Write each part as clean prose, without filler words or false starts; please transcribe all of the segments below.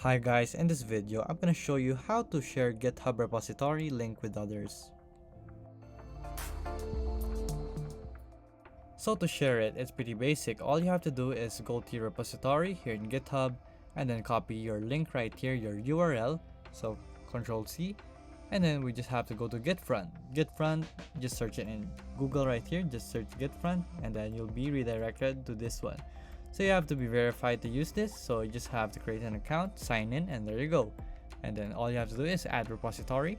Hi guys, in this video, I'm going to show you how to share GitHub repository link with others. So to share it, it's pretty basic. All you have to do is go to your repository here in GitHub and then copy your link right here, your URL. So Control C, and then we just have to go to Gitfront. Gitfront, just search it in Google right here, just search Gitfront and then you'll be redirected to this one. So you have to be verified to use this, so you just have to create an account, sign in, and there you go. And then all you have to do is add repository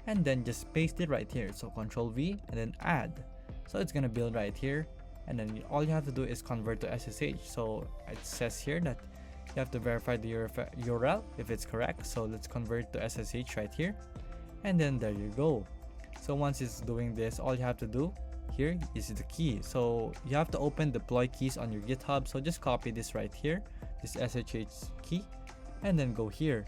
and then just paste it right here. So Control V and then add. So it's gonna build right here, and then all you have to do is convert to SSH. So it says here that you have to verify the URL if it's correct. So let's convert to SSH right here, and then there you go. So once it's doing this, all you have to do here is the key. So you have to open deploy keys on your GitHub. So just copy this right here, this SSH key, and then go here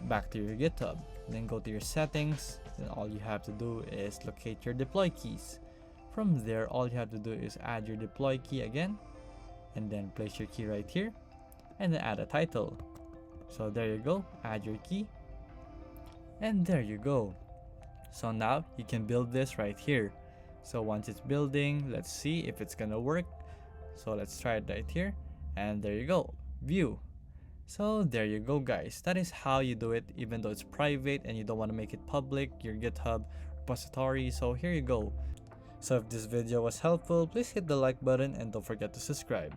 back to your GitHub, and then go to your settings. Then all you have to do is locate your deploy keys. From there, all you have to do is add your deploy key again, and then place your key right here, and then add a title. So there you go, add your key, and there you go. So now you can build this right here. So once it's building, let's see if it's gonna work. So let's try it right here, and there you go, view. So there you go guys, that is how you do it even though it's private and you don't want to make it public, your GitHub repository. So here you go. So if this video was helpful, please hit the like button and don't forget to subscribe.